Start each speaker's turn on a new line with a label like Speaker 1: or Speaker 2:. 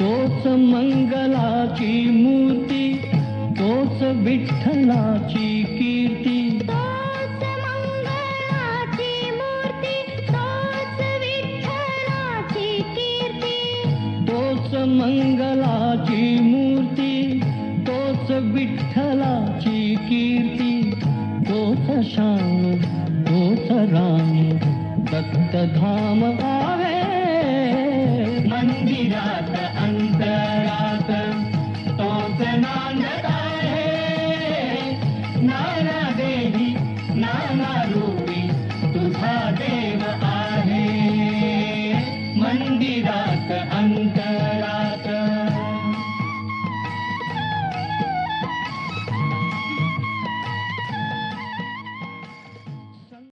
Speaker 1: तोच मंगलाची मूर्ती, तोच विठ्ठलाची कीर्ती.
Speaker 2: तोच मंगलाची मूर्ती, तोच विठ्ठलाची कीर्ती.
Speaker 1: तोच मंगलाची मूर्ती, तोच विठ्ठलाची कीर्ती.